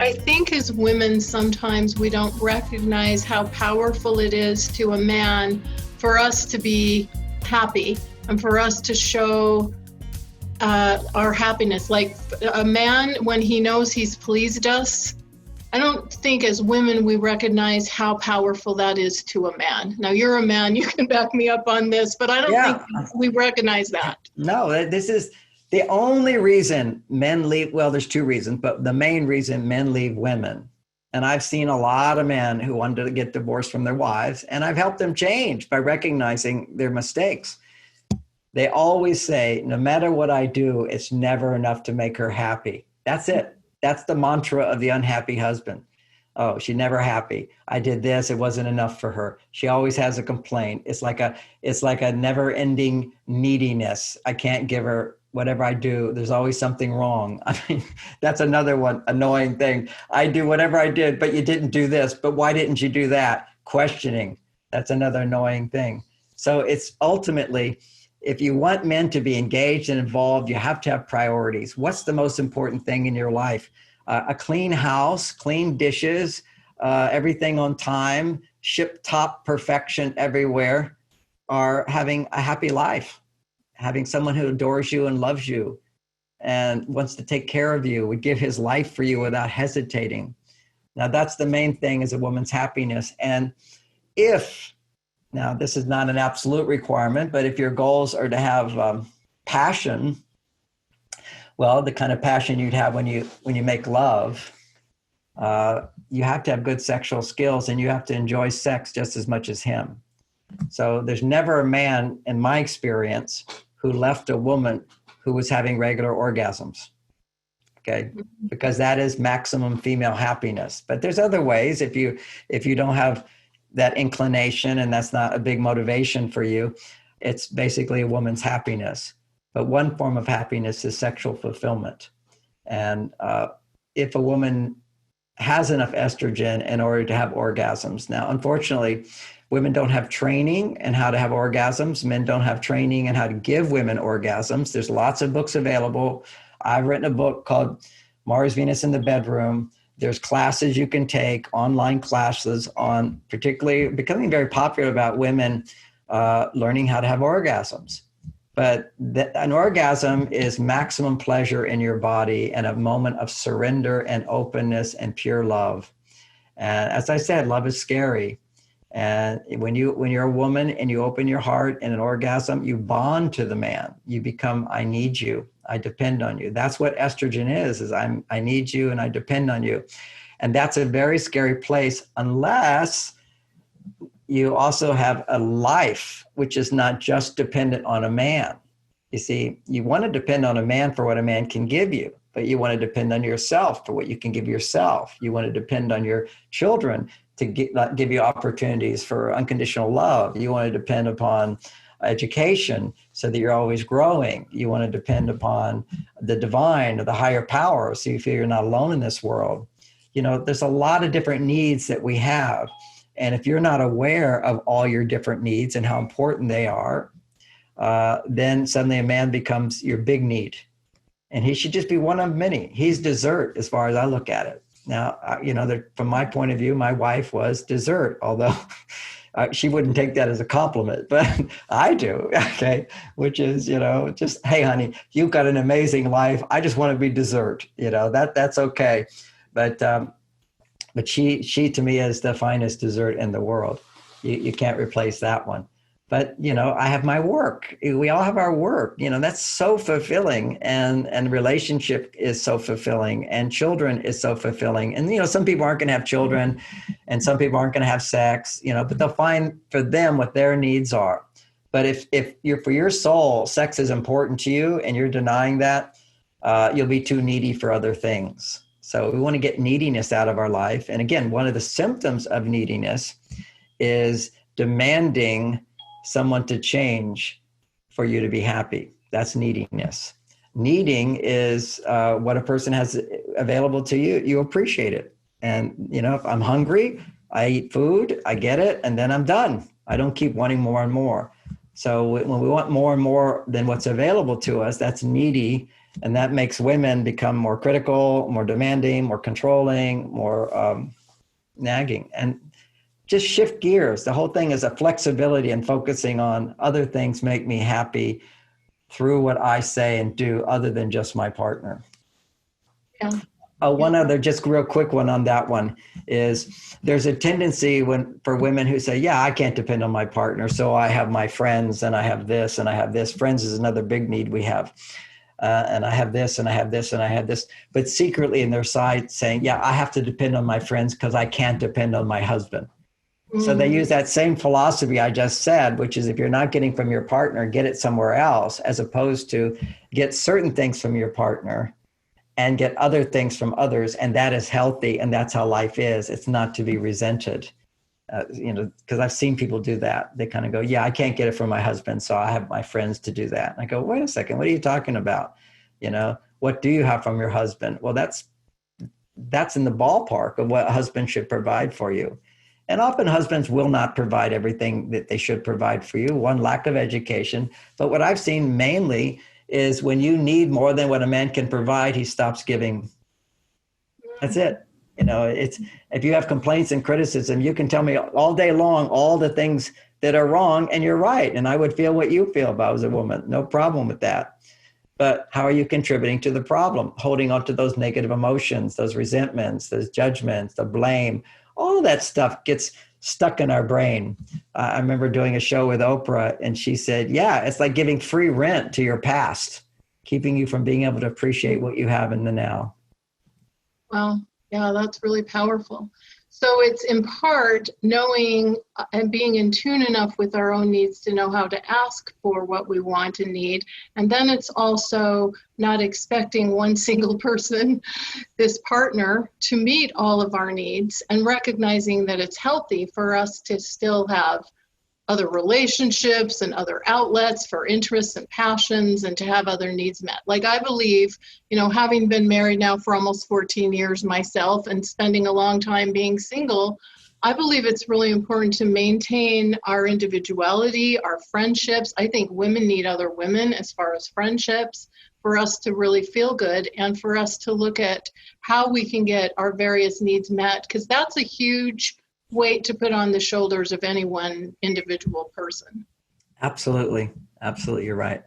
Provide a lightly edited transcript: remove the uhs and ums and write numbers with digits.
I think as women, sometimes we don't recognize how powerful it is to a man for us to be happy and for us to show our happiness. Like a man, when he knows he's pleased us, I don't think as women we recognize how powerful that is to a man. Now, you're a man, you can back me up on this, but I don't think we recognize that. No, this is the only reason men leave. Well, there's two reasons, but the main reason men leave women. And I've seen a lot of men who wanted to get divorced from their wives, and I've helped them change by recognizing their mistakes. They always say, no matter what I do, it's never enough to make her happy. That's it. That's the mantra of the unhappy husband. Oh, she's never happy. I did this. It wasn't enough for her. She always has a complaint. It's like a never ending neediness. I can't give her whatever I do. There's always something wrong. I mean, that's another one annoying thing. I do whatever I did, but you didn't do this. But why didn't you do that? Questioning. That's another annoying thing. So it's ultimately, if you want men to be engaged and involved, you have to have priorities. What's the most important thing in your life? A clean house, clean dishes, everything on time, ship top perfection everywhere, or having a happy life, having someone who adores you and loves you and wants to take care of you, would give his life for you without hesitating. Now, that's the main thing, is a woman's happiness. And now, this is not an absolute requirement, but if your goals are to have passion, well, the kind of passion you'd have when you make love, you have to have good sexual skills, and you have to enjoy sex just as much as him. So there's never a man, in my experience, who left a woman who was having regular orgasms, okay? Because that is maximum female happiness. But there's other ways. If you don't have that inclination, and that's not a big motivation for you, it's basically a woman's happiness. But one form of happiness is sexual fulfillment. And if a woman has enough estrogen in order to have orgasms. Now, unfortunately, women don't have training in how to have orgasms. Men don't have training in how to give women orgasms. There's lots of books available. I've written a book called MarsVenus in the Bedroom. There's classes you can take, online classes on particularly becoming very popular about women learning how to have orgasms. But an orgasm is maximum pleasure in your body and a moment of surrender and openness and pure love. And as I said, love is scary. And when you're a woman and you open your heart in an orgasm, you bond to the man. You become, I need you. I depend on you. That's what estrogen is I need you and I depend on you. And that's a very scary place unless you also have a life which is not just dependent on a man. You see, you want to depend on a man for what a man can give you, but you want to depend on yourself for what you can give yourself. You want to depend on your children to give you opportunities for unconditional love. You want to depend upon education so that you're always growing. You want to depend upon the divine or the higher power so you feel you're not alone in this world. You know, there's a lot of different needs that we have. And if you're not aware of all your different needs and how important they are, then suddenly a man becomes your big need. And he should just be one of many. He's dessert as far as I look at it. Now, from my point of view, my wife was dessert, although she wouldn't take that as a compliment, but I do, okay? Which is, just, hey, honey, you've got an amazing life. I just want to be dessert, that's okay. But she to me is the finest dessert in the world. You can't replace that one. But, I have my work. We all have our work. That's so fulfilling. And relationship is so fulfilling. And children is so fulfilling. And, some people aren't going to have children. And some people aren't going to have sex, but they'll find for them what their needs are. But if you're, for your soul, sex is important to you and you're denying that, you'll be too needy for other things. So we want to get neediness out of our life. And again, one of the symptoms of neediness is demanding someone to change for you to be happy. That's neediness. Needing is what a person has available to you. You appreciate it. And, if I'm hungry, I eat food, I get it, and then I'm done. I don't keep wanting more and more. So when we want more and more than what's available to us, that's needy. And that makes women become more critical, more demanding, more controlling, more nagging. And just shift gears. The whole thing is a flexibility and focusing on other things make me happy through what I say and do other than just my partner. Yeah. One other just real quick one on that one is there's a tendency for women who say, yeah, I can't depend on my partner. So I have my friends and I have this and I have this. Friends is another big need we have. And I have this and I have this and I have this. But secretly in their side saying, yeah, I have to depend on my friends because I can't depend on my husband. So they use that same philosophy I just said, which is if you're not getting from your partner, get it somewhere else, as opposed to get certain things from your partner and get other things from others. And that is healthy. And that's how life is. It's not to be resented, because I've seen people do that. They kind of go, yeah, I can't get it from my husband, so I have my friends to do that. And I go, wait a second, what are you talking about? What do you have from your husband? Well, that's in the ballpark of what a husband should provide for you. And often husbands will not provide everything that they should provide for you. One, lack of education. But what I've seen mainly is when you need more than what a man can provide, he stops giving. That's it. It's if you have complaints and criticism, you can tell me all day long all the things that are wrong, and you're right. And I would feel what you feel if I was a woman. No problem with that. But how are you contributing to the problem? Holding on to those negative emotions, those resentments, those judgments, the blame. All that stuff gets stuck in our brain. I remember doing a show with Oprah, and she said, yeah, it's like giving free rent to your past, keeping you from being able to appreciate what you have in the now. Well, yeah, that's really powerful. So it's in part knowing and being in tune enough with our own needs to know how to ask for what we want and need. And then it's also not expecting one single person, this partner, to meet all of our needs, and recognizing that it's healthy for us to still have other relationships and other outlets for interests and passions, and to have other needs met. Like I believe, having been married now for almost 14 years myself and spending a long time being single, I believe it's really important to maintain our individuality, our friendships. I think women need other women as far as friendships for us to really feel good, and for us to look at how we can get our various needs met, because that's a huge weight to put on the shoulders of any one individual person. Absolutely. Absolutely. You're right.